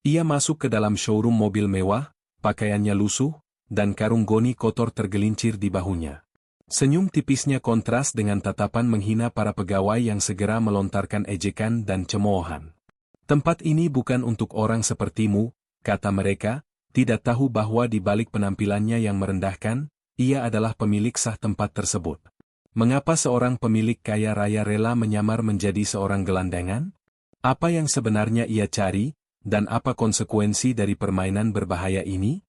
Ia masuk ke dalam showroom mobil mewah, pakaiannya lusuh, dan karung goni kotor tergelincir di bahunya. Senyum tipisnya kontras dengan tatapan menghina para pegawai yang segera melontarkan ejekan dan cemoohan. Tempat ini bukan untuk orang sepertimu, kata mereka, tidak tahu bahwa di balik penampilannya yang merendahkan, ia adalah pemilik sah tempat tersebut. Mengapa seorang pemilik kaya raya rela menyamar menjadi seorang gelandangan? Apa yang sebenarnya ia cari, dan apa konsekuensi dari permainan berbahaya ini?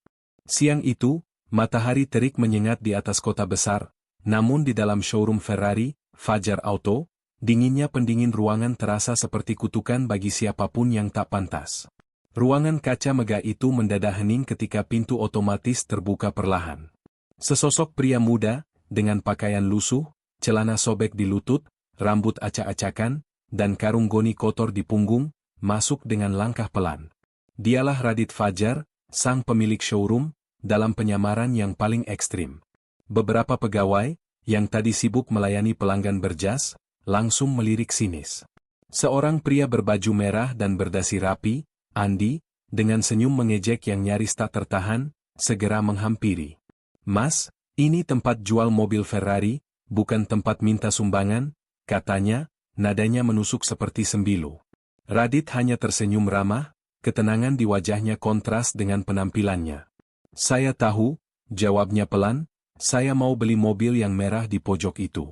Siang itu, matahari terik menyengat di atas kota besar, namun di dalam showroom Ferrari, Fajar Auto, dinginnya pendingin ruangan terasa seperti kutukan bagi siapapun yang tak pantas. Ruangan kaca megah itu mendadak hening ketika pintu otomatis terbuka perlahan. Sesosok pria muda, dengan pakaian lusuh, celana sobek di lutut, rambut acak-acakan, dan karung goni kotor di punggung, masuk dengan langkah pelan. Dialah Radit Fajar, sang pemilik showroom, dalam penyamaran yang paling ekstrim. Beberapa pegawai, yang tadi sibuk melayani pelanggan berjas, langsung melirik sinis. Seorang pria berbaju merah dan berdasi rapi, Andi, dengan senyum mengejek yang nyaris tak tertahan, segera menghampiri. "Mas, ini tempat jual mobil Ferrari, bukan tempat minta sumbangan," katanya, nadanya menusuk seperti sembilu. Radit hanya tersenyum ramah, ketenangan di wajahnya kontras dengan penampilannya. "Saya tahu," jawabnya pelan, "saya mau beli mobil yang merah di pojok itu."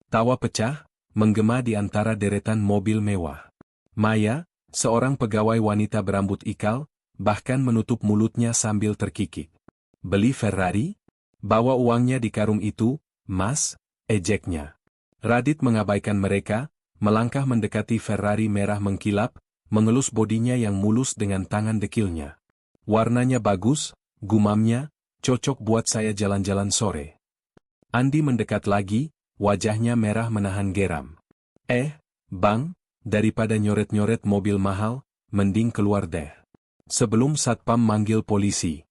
Tawa pecah, menggema di antara deretan mobil mewah. Maya, seorang pegawai wanita berambut ikal, bahkan menutup mulutnya sambil terkikik. "Beli Ferrari? Bawa uangnya di karung itu, Mas," ejeknya. Radit mengabaikan mereka, melangkah mendekati Ferrari merah mengkilap, mengelus bodinya yang mulus dengan tangan dekilnya. "Warnanya bagus," gumamnya, "cocok buat saya jalan-jalan sore." Andi mendekat lagi, wajahnya merah menahan geram. Bang, daripada nyoret-nyoret mobil mahal, mending keluar deh. Sebelum satpam manggil polisi."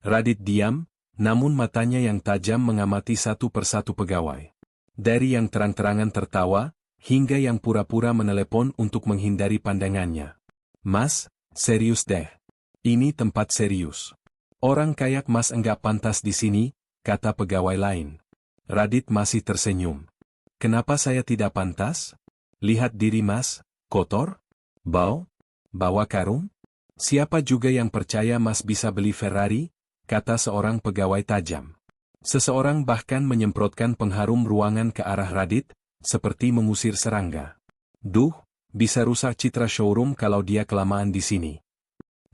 Radit diam, namun matanya yang tajam mengamati satu persatu pegawai. Dari yang terang-terangan tertawa, hingga yang pura-pura menelepon untuk menghindari pandangannya. "Mas, serius deh. Ini tempat serius. Orang kayak Mas enggak pantas di sini," kata pegawai lain. Radit masih tersenyum. "Kenapa saya tidak pantas? Lihat diri Mas, kotor? Bau? Bawa karung? Siapa juga yang percaya Mas bisa beli Ferrari?" kata seorang pegawai tajam. Seseorang bahkan menyemprotkan pengharum ruangan ke arah Radit, seperti mengusir serangga. "Duh, bisa rusak citra showroom kalau dia kelamaan di sini."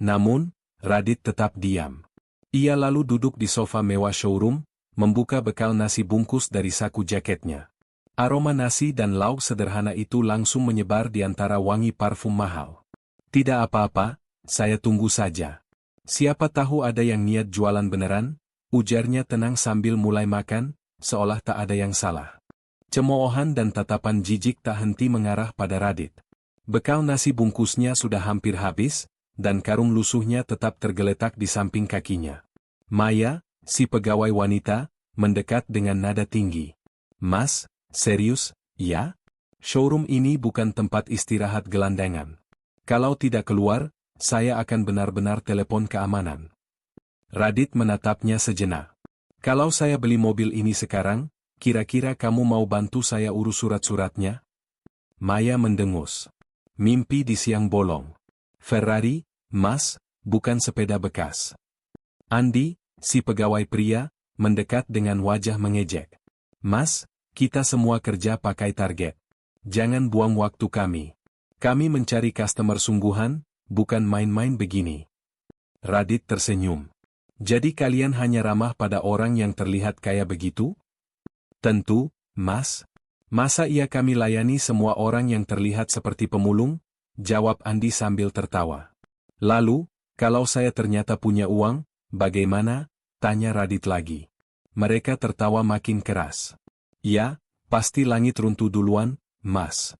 Namun, Radit tetap diam. Ia lalu duduk di sofa mewah showroom, membuka bekal nasi bungkus dari saku jaketnya. Aroma nasi dan lauk sederhana itu langsung menyebar di antara wangi parfum mahal. "Tidak apa-apa, saya tunggu saja. Siapa tahu ada yang niat jualan beneran," ujarnya tenang sambil mulai makan, seolah tak ada yang salah. Cemoohan dan tatapan jijik tak henti mengarah pada Radit. Bekal nasi bungkusnya sudah hampir habis, dan karung lusuhnya tetap tergeletak di samping kakinya. Maya, si pegawai wanita, mendekat dengan nada tinggi. "Mas, serius, ya? Showroom ini bukan tempat istirahat gelandangan. Kalau tidak keluar, saya akan benar-benar telepon keamanan." Radit menatapnya sejenak. "Kalau saya beli mobil ini sekarang, kira-kira kamu mau bantu saya urus surat-suratnya?" Maya mendengus. "Mimpi di siang bolong. Ferrari, Mas, bukan sepeda bekas." Andi, si pegawai pria, mendekat dengan wajah mengejek. "Mas, kita semua kerja pakai target. Jangan buang waktu kami. Kami mencari customer sungguhan, bukan main-main begini." Radit tersenyum. "Jadi kalian hanya ramah pada orang yang terlihat kaya begitu?" "Tentu, Mas. Masa iya kami layani semua orang yang terlihat seperti pemulung?" jawab Andi sambil tertawa. "Lalu, kalau saya ternyata punya uang, bagaimana?" tanya Radit lagi. Mereka tertawa makin keras. "Ya, pasti langit runtuh duluan, Mas."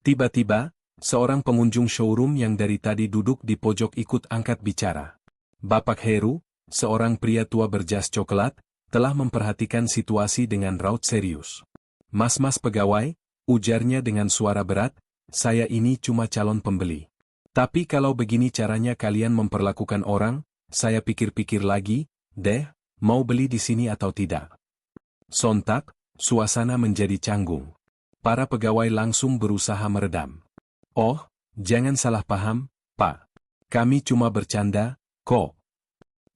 Tiba-tiba, seorang pengunjung showroom yang dari tadi duduk di pojok ikut angkat bicara. Bapak Heru, seorang pria tua berjas coklat, telah memperhatikan situasi dengan raut serius. "Mas-mas pegawai," ujarnya dengan suara berat, "saya ini cuma calon pembeli. Tapi kalau begini caranya kalian memperlakukan orang, saya pikir-pikir lagi, deh, mau beli di sini atau tidak. Sontak, suasana menjadi canggung. Para pegawai langsung berusaha meredam. Oh, jangan salah paham, Pak. Kami cuma bercanda, kok.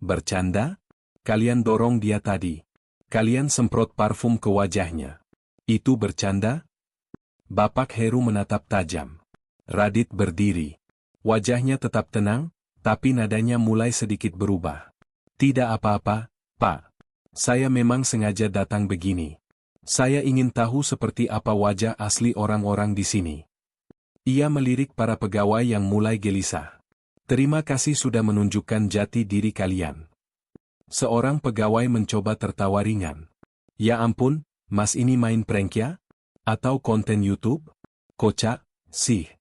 Bercanda? Kalian dorong dia tadi. Kalian semprot parfum ke wajahnya. Itu bercanda? Bapak Heru menatap tajam. Radit berdiri. Wajahnya tetap tenang, tapi nadanya mulai sedikit berubah. Tidak apa-apa, Pak. Saya memang sengaja datang begini. Saya ingin tahu seperti apa wajah asli orang-orang di sini. Ia melirik para pegawai yang mulai gelisah. Terima kasih sudah menunjukkan jati diri kalian. Seorang pegawai mencoba tertawa ringan. Ya ampun, Mas ini main prank ya? Atau konten YouTube? Kocak, sih.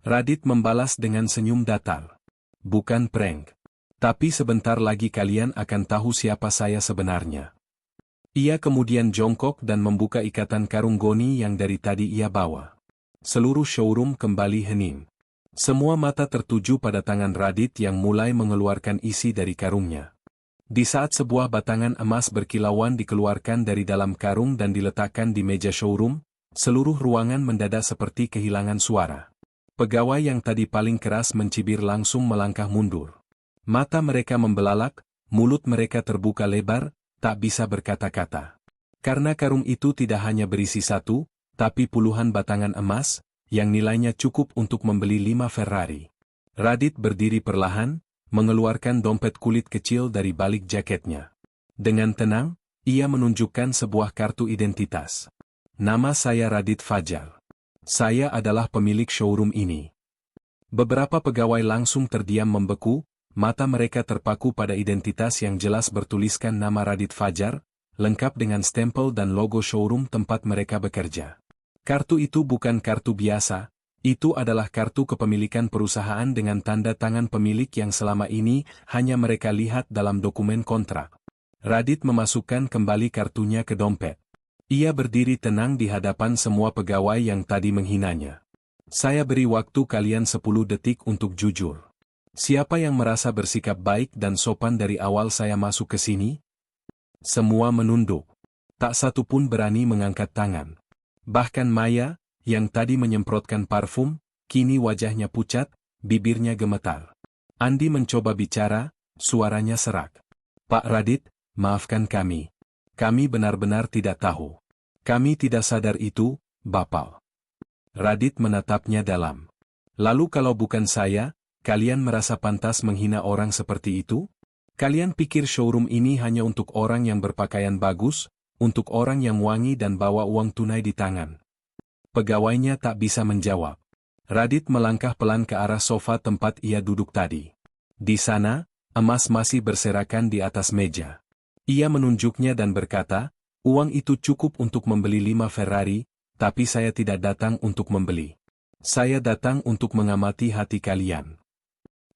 Radit membalas dengan senyum datar. Bukan prank. Tapi sebentar lagi kalian akan tahu siapa saya sebenarnya. Ia kemudian jongkok dan membuka ikatan karung goni yang dari tadi ia bawa. Seluruh showroom kembali hening. Semua mata tertuju pada tangan Radit yang mulai mengeluarkan isi dari karungnya. Di saat sebuah batangan emas berkilauan dikeluarkan dari dalam karung dan diletakkan di meja showroom, seluruh ruangan mendadak seperti kehilangan suara. Pegawai yang tadi paling keras mencibir langsung melangkah mundur. Mata mereka membelalak, mulut mereka terbuka lebar, tak bisa berkata-kata. Karena karung itu tidak hanya berisi satu, tapi puluhan batangan emas, yang nilainya cukup untuk membeli 5 Ferrari. Radit berdiri perlahan, mengeluarkan dompet kulit kecil dari balik jaketnya. Dengan tenang, ia menunjukkan sebuah kartu identitas. Nama saya Radit Fajar. Saya adalah pemilik showroom ini. Beberapa pegawai langsung terdiam membeku, mata mereka terpaku pada identitas yang jelas bertuliskan nama Radit Fajar, lengkap dengan stempel dan logo showroom tempat mereka bekerja. Kartu itu bukan kartu biasa, itu adalah kartu kepemilikan perusahaan dengan tanda tangan pemilik yang selama ini hanya mereka lihat dalam dokumen kontrak. Radit memasukkan kembali kartunya ke dompet. Ia berdiri tenang di hadapan semua pegawai yang tadi menghinanya. Saya beri waktu kalian 10 detik untuk jujur. Siapa yang merasa bersikap baik dan sopan dari awal saya masuk ke sini? Semua menunduk. Tak satu pun berani mengangkat tangan. Bahkan Maya, yang tadi menyemprotkan parfum, kini wajahnya pucat, bibirnya gemetar. Andi mencoba bicara, suaranya serak. Pak Radit, maafkan kami. Kami benar-benar tidak tahu. Kami tidak sadar itu, Bapak. Radit menatapnya dalam. Lalu kalau bukan saya, kalian merasa pantas menghina orang seperti itu? Kalian pikir showroom ini hanya untuk orang yang berpakaian bagus, untuk orang yang wangi dan bawa uang tunai di tangan? Pegawainya tak bisa menjawab. Radit melangkah pelan ke arah sofa tempat ia duduk tadi. Di sana, emas masih berserakan di atas meja. Ia menunjuknya dan berkata, uang itu cukup untuk membeli 5 Ferrari, tapi saya tidak datang untuk membeli. Saya datang untuk mengamati hati kalian.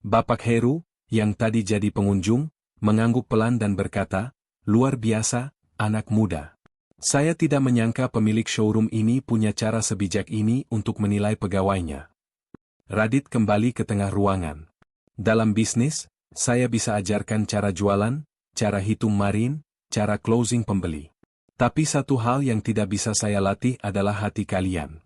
Bapak Heru, yang tadi jadi pengunjung, mengangguk pelan dan berkata, luar biasa, anak muda. Saya tidak menyangka pemilik showroom ini punya cara sebijak ini untuk menilai pegawainya. Radit kembali ke tengah ruangan. Dalam bisnis, saya bisa ajarkan cara jualan, cara hitung margin, cara closing pembeli. Tapi satu hal yang tidak bisa saya latih adalah hati kalian.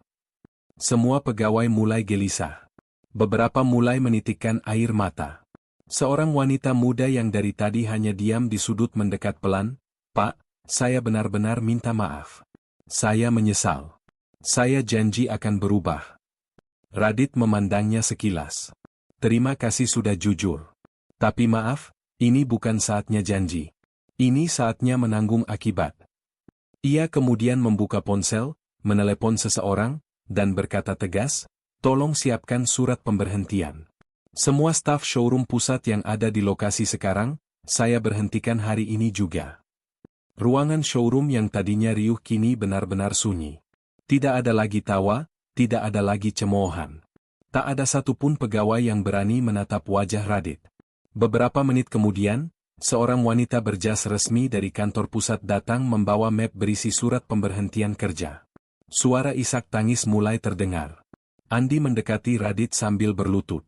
Semua pegawai mulai gelisah. Beberapa mulai menitikkan air mata. Seorang wanita muda yang dari tadi hanya diam di sudut mendekat pelan, Pak, saya benar-benar minta maaf. Saya menyesal. Saya janji akan berubah. Radit memandangnya sekilas. Terima kasih sudah jujur. Tapi maaf, ini bukan saatnya janji. Ini saatnya menanggung akibat. Ia kemudian membuka ponsel, menelepon seseorang, dan berkata tegas, tolong siapkan surat pemberhentian. Semua staf showroom pusat yang ada di lokasi sekarang, saya berhentikan hari ini juga. Ruangan showroom yang tadinya riuh kini benar-benar sunyi. Tidak ada lagi tawa, tidak ada lagi cemoohan. Tak ada satupun pegawai yang berani menatap wajah Radit. Beberapa menit kemudian, seorang wanita berjas resmi dari kantor pusat datang membawa map berisi surat pemberhentian kerja. Suara isak tangis mulai terdengar. Andi mendekati Radit sambil berlutut.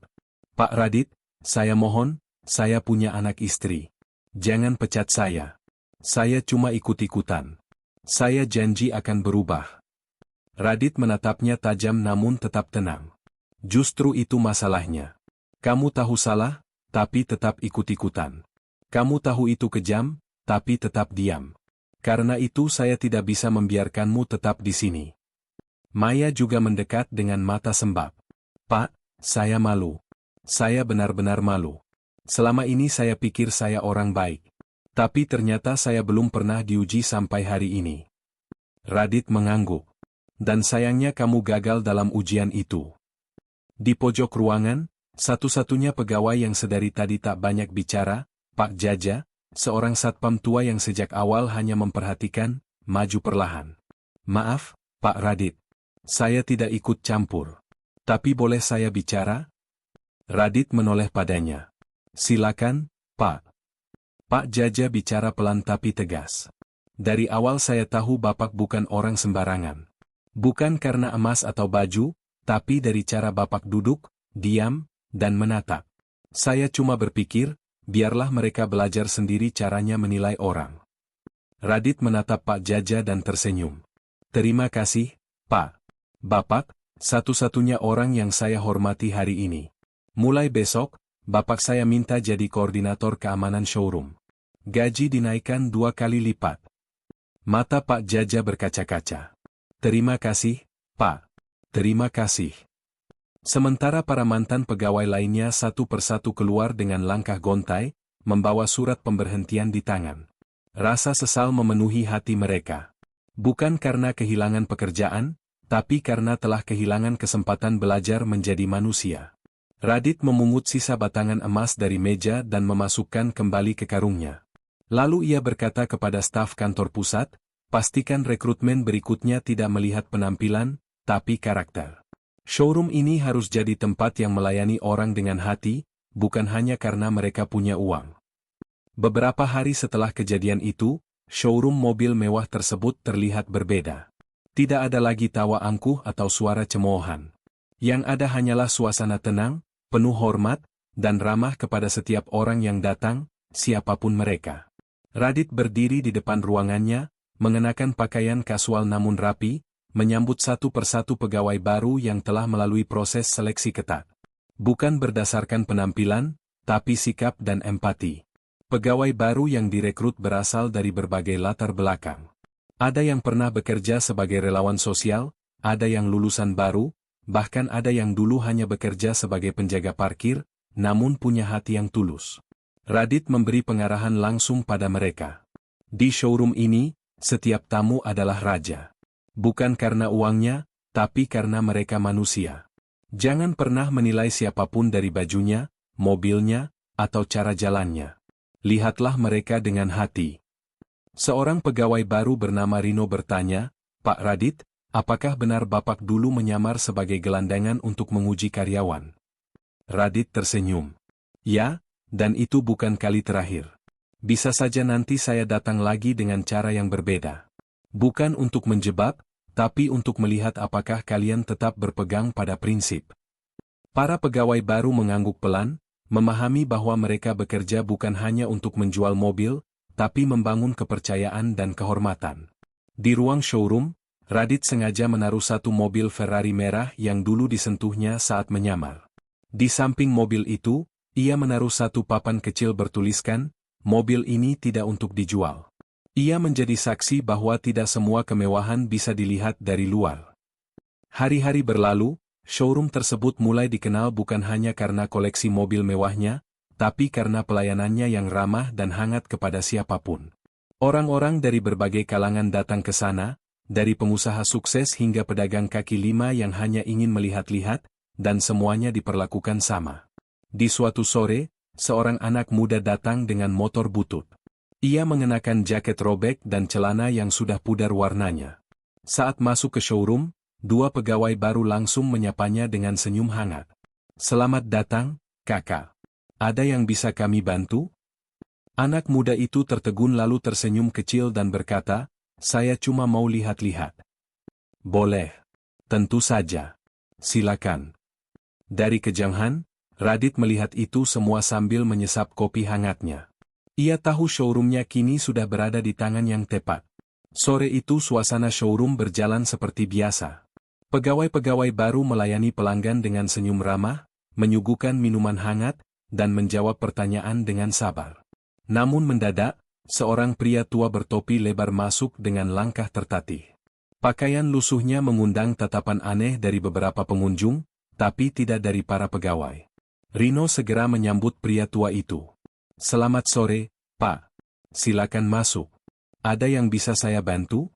Pak Radit, saya mohon, saya punya anak istri. Jangan pecat saya. Saya cuma ikut-ikutan. Saya janji akan berubah. Radit menatapnya tajam namun tetap tenang. Justru itu masalahnya. Kamu tahu salah, tapi tetap ikut-ikutan. Kamu tahu itu kejam, tapi tetap diam. Karena itu saya tidak bisa membiarkanmu tetap di sini. Maya juga mendekat dengan mata sembab. Pak, saya malu. Saya benar-benar malu. Selama ini saya pikir saya orang baik. Tapi ternyata saya belum pernah diuji sampai hari ini. Radit mengangguk. Dan sayangnya kamu gagal dalam ujian itu. Di pojok ruangan, satu-satunya pegawai yang sedari tadi tak banyak bicara, Pak Jaja, seorang satpam tua yang sejak awal hanya memperhatikan, maju perlahan. Maaf, Pak Radit. Saya tidak ikut campur. Tapi boleh saya bicara? Radit menoleh padanya. Silakan, Pak. Pak Jaja bicara pelan tapi tegas. Dari awal saya tahu Bapak bukan orang sembarangan. Bukan karena emas atau baju, tapi dari cara Bapak duduk, diam, dan menatap. Saya cuma berpikir, biarlah mereka belajar sendiri caranya menilai orang. Radit menatap Pak Jaja dan tersenyum. Terima kasih, Pak. Bapak, satu-satunya orang yang saya hormati hari ini. Mulai besok, Bapak saya minta jadi koordinator keamanan showroom. Gaji dinaikkan 2 kali lipat. Mata Pak Jaja berkaca-kaca. Terima kasih, Pak. Terima kasih. Sementara para mantan pegawai lainnya satu persatu keluar dengan langkah gontai, membawa surat pemberhentian di tangan. Rasa sesal memenuhi hati mereka. Bukan karena kehilangan pekerjaan, tapi karena telah kehilangan kesempatan belajar menjadi manusia. Radit memungut sisa batangan emas dari meja dan memasukkan kembali ke karungnya. Lalu ia berkata kepada staf kantor pusat, pastikan rekrutmen berikutnya tidak melihat penampilan, tapi karakter. Showroom ini harus jadi tempat yang melayani orang dengan hati, bukan hanya karena mereka punya uang. Beberapa hari setelah kejadian itu, showroom mobil mewah tersebut terlihat berbeda. Tidak ada lagi tawa angkuh atau suara cemoohan. Yang ada hanyalah suasana tenang, penuh hormat, dan ramah kepada setiap orang yang datang, siapapun mereka. Radit berdiri di depan ruangannya, mengenakan pakaian kasual namun rapi, menyambut satu persatu pegawai baru yang telah melalui proses seleksi ketat. Bukan berdasarkan penampilan, tapi sikap dan empati. Pegawai baru yang direkrut berasal dari berbagai latar belakang. Ada yang pernah bekerja sebagai relawan sosial, ada yang lulusan baru, bahkan ada yang dulu hanya bekerja sebagai penjaga parkir, namun punya hati yang tulus. Radit memberi pengarahan langsung pada mereka. Di showroom ini, setiap tamu adalah raja. Bukan karena uangnya, tapi karena mereka manusia. Jangan pernah menilai siapapun dari bajunya, mobilnya, atau cara jalannya. Lihatlah mereka dengan hati. Seorang pegawai baru bernama Rino bertanya, Pak Radit, apakah benar Bapak dulu menyamar sebagai gelandangan untuk menguji karyawan? Radit tersenyum. Ya, dan itu bukan kali terakhir. Bisa saja nanti saya datang lagi dengan cara yang berbeda. Bukan untuk menjebak, tapi untuk melihat apakah kalian tetap berpegang pada prinsip. Para pegawai baru mengangguk pelan, memahami bahwa mereka bekerja bukan hanya untuk menjual mobil, tapi membangun kepercayaan dan kehormatan. Di ruang showroom, Radit sengaja menaruh satu mobil Ferrari merah yang dulu disentuhnya saat menyamar. Di samping mobil itu, ia menaruh satu papan kecil bertuliskan, mobil ini tidak untuk dijual. Ia menjadi saksi bahwa tidak semua kemewahan bisa dilihat dari luar. Hari-hari berlalu, showroom tersebut mulai dikenal bukan hanya karena koleksi mobil mewahnya, tapi karena pelayanannya yang ramah dan hangat kepada siapapun. Orang-orang dari berbagai kalangan datang ke sana, dari pengusaha sukses hingga pedagang kaki lima yang hanya ingin melihat-lihat, dan semuanya diperlakukan sama. Di suatu sore, seorang anak muda datang dengan motor butut. Ia mengenakan jaket robek dan celana yang sudah pudar warnanya. Saat masuk ke showroom, dua pegawai baru langsung menyapanya dengan senyum hangat. Selamat datang, kakak. Ada yang bisa kami bantu? Anak muda itu tertegun lalu tersenyum kecil dan berkata, saya cuma mau lihat-lihat. Boleh. Tentu saja. Silakan. Dari kejauhan, Radit melihat itu semua sambil menyesap kopi hangatnya. Ia tahu showroomnya kini sudah berada di tangan yang tepat. Sore itu suasana showroom berjalan seperti biasa. Pegawai-pegawai baru melayani pelanggan dengan senyum ramah, menyuguhkan minuman hangat, dan menjawab pertanyaan dengan sabar. Namun mendadak, seorang pria tua bertopi lebar masuk dengan langkah tertatih. Pakaian lusuhnya mengundang tatapan aneh dari beberapa pengunjung, tapi tidak dari para pegawai. Rino segera menyambut pria tua itu. "Selamat sore, Pak. Silakan masuk. Ada yang bisa saya bantu?"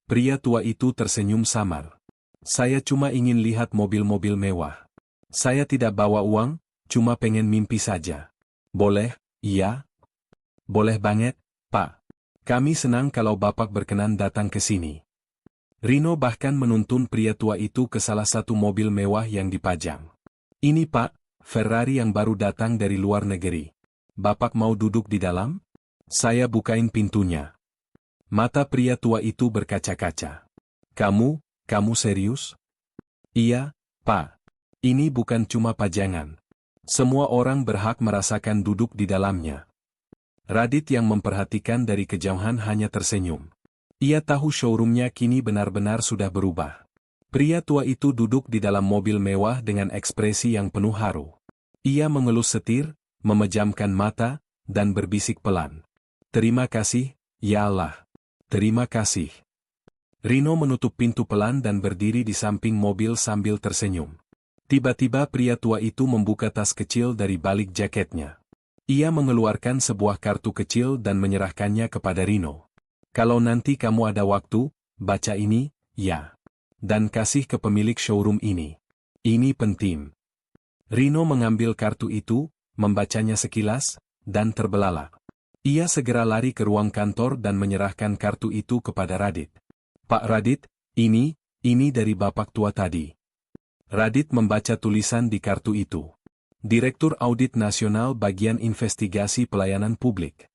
Pria tua itu tersenyum samar. "Saya cuma ingin lihat mobil-mobil mewah. Saya tidak bawa uang, cuma pengen mimpi saja." "Boleh, iya?" "Boleh banget, Pak. Kami senang kalau Bapak berkenan datang ke sini." Rino bahkan menuntun pria tua itu ke salah satu mobil mewah yang dipajang. "Ini Pak, Ferrari yang baru datang dari luar negeri. Bapak mau duduk di dalam? Saya bukain pintunya." Mata pria tua itu berkaca-kaca. Kamu serius?" "Iya, Pak. Ini bukan cuma pajangan. Semua orang berhak merasakan duduk di dalamnya." Radit yang memperhatikan dari kejauhan hanya tersenyum. Ia tahu showroomnya kini benar-benar sudah berubah. Pria tua itu duduk di dalam mobil mewah dengan ekspresi yang penuh haru. Ia mengelus setir, memejamkan mata, dan berbisik pelan. "Terima kasih, ya Allah. Terima kasih." Rino menutup pintu pelan dan berdiri di samping mobil sambil tersenyum. Tiba-tiba pria tua itu membuka tas kecil dari balik jaketnya. Ia mengeluarkan sebuah kartu kecil dan menyerahkannya kepada Rino. "Kalau nanti kamu ada waktu, baca ini, ya. Dan kasih ke pemilik showroom ini. Ini penting." Rino mengambil kartu itu, membacanya sekilas, dan terbelalak. Ia segera lari ke ruang kantor dan menyerahkan kartu itu kepada Radit. "Pak Radit, ini dari Bapak tua tadi." Radit membaca tulisan di kartu itu. "Direktur Audit Nasional Bagian Investigasi Pelayanan Publik."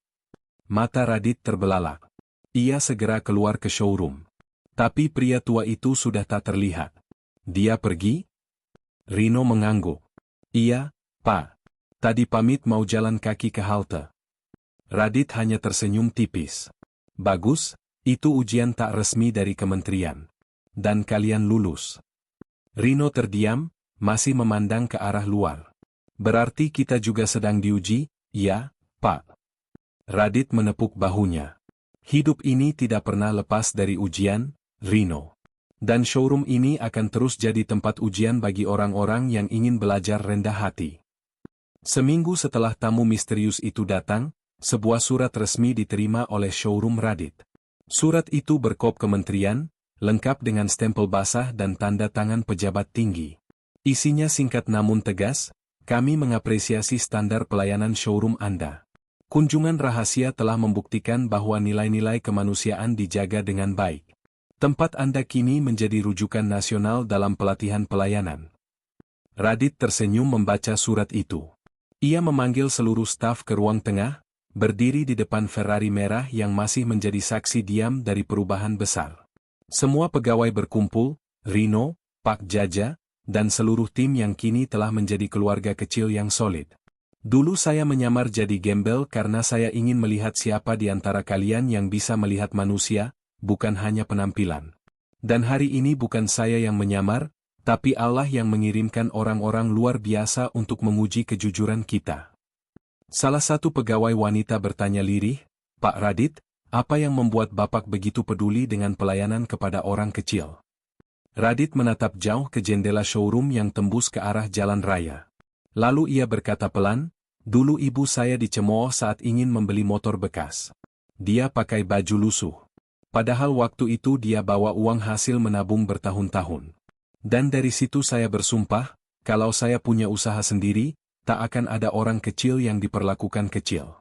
Mata Radit terbelalak. Ia segera keluar ke showroom. Tapi pria tua itu sudah tak terlihat. "Dia pergi?" Rino mengangguk. "Iya, Pak. Tadi pamit mau jalan kaki ke halte." Radit hanya tersenyum tipis. "Bagus, itu ujian tak resmi dari kementerian. Dan kalian lulus." Rino terdiam, masih memandang ke arah luar. "Berarti kita juga sedang diuji, ya, Pak?" Radit menepuk bahunya. "Hidup ini tidak pernah lepas dari ujian, Rino. Dan showroom ini akan terus jadi tempat ujian bagi orang-orang yang ingin belajar rendah hati." Seminggu setelah tamu misterius itu datang, sebuah surat resmi diterima oleh showroom Radit. Surat itu berkop kementerian, lengkap dengan stempel basah dan tanda tangan pejabat tinggi. Isinya singkat namun tegas, "Kami mengapresiasi standar pelayanan showroom Anda. Kunjungan rahasia telah membuktikan bahwa nilai-nilai kemanusiaan dijaga dengan baik. Tempat Anda kini menjadi rujukan nasional dalam pelatihan pelayanan." Radit tersenyum membaca surat itu. Ia memanggil seluruh staf ke ruang tengah, berdiri di depan Ferrari merah yang masih menjadi saksi diam dari perubahan besar. Semua pegawai berkumpul, Rino, Pak Jaja, dan seluruh tim yang kini telah menjadi keluarga kecil yang solid. "Dulu saya menyamar jadi gembel karena saya ingin melihat siapa di antara kalian yang bisa melihat manusia, bukan hanya penampilan. Dan hari ini bukan saya yang menyamar, tapi Allah yang mengirimkan orang-orang luar biasa untuk menguji kejujuran kita." Salah satu pegawai wanita bertanya lirih, "Pak Radit, apa yang membuat Bapak begitu peduli dengan pelayanan kepada orang kecil?" Radit menatap jauh ke jendela showroom yang tembus ke arah jalan raya. Lalu ia berkata pelan, "Dulu ibu saya dicemooh saat ingin membeli motor bekas. Dia pakai baju lusuh. Padahal waktu itu dia bawa uang hasil menabung bertahun-tahun. Dan dari situ saya bersumpah, kalau saya punya usaha sendiri, tak akan ada orang kecil yang diperlakukan kecil."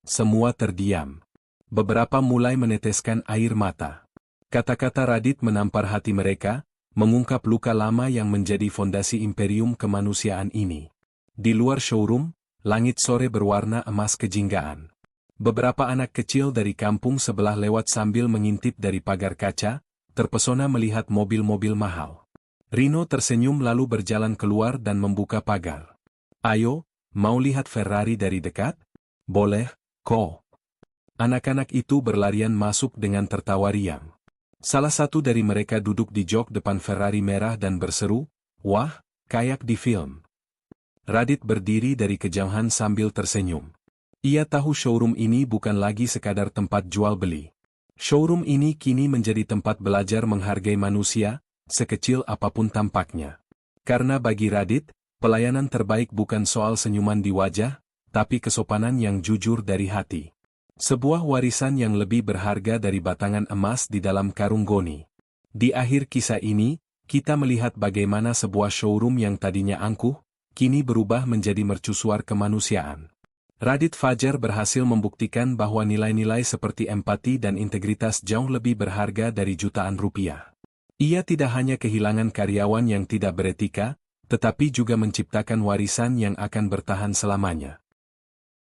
Semua terdiam. Beberapa mulai meneteskan air mata. Kata-kata Radit menampar hati mereka, mengungkap luka lama yang menjadi fondasi imperium kemanusiaan ini. Di luar showroom, langit sore berwarna emas kejinggaan. Beberapa anak kecil dari kampung sebelah lewat sambil mengintip dari pagar kaca, terpesona melihat mobil-mobil mahal. Rino tersenyum lalu berjalan keluar dan membuka pagar. Ayo, mau lihat Ferrari dari dekat? Boleh, kok. Anak-anak itu berlarian masuk dengan tertawa riang. Salah satu dari mereka duduk di jok depan Ferrari merah dan berseru, "Wah, kayak di film." Radit berdiri dari kejauhan sambil tersenyum. Ia tahu showroom ini bukan lagi sekadar tempat jual beli. Showroom ini kini menjadi tempat belajar menghargai manusia, sekecil apapun tampaknya. Karena bagi Radit, pelayanan terbaik bukan soal senyuman di wajah, tapi kesopanan yang jujur dari hati. Sebuah warisan yang lebih berharga dari batangan emas di dalam karung goni. Di akhir kisah ini, kita melihat bagaimana sebuah showroom yang tadinya angkuh, kini berubah menjadi mercusuar kemanusiaan. Radit Fajar berhasil membuktikan bahwa nilai-nilai seperti empati dan integritas jauh lebih berharga dari jutaan rupiah. Ia tidak hanya kehilangan karyawan yang tidak beretika, tetapi juga menciptakan warisan yang akan bertahan selamanya.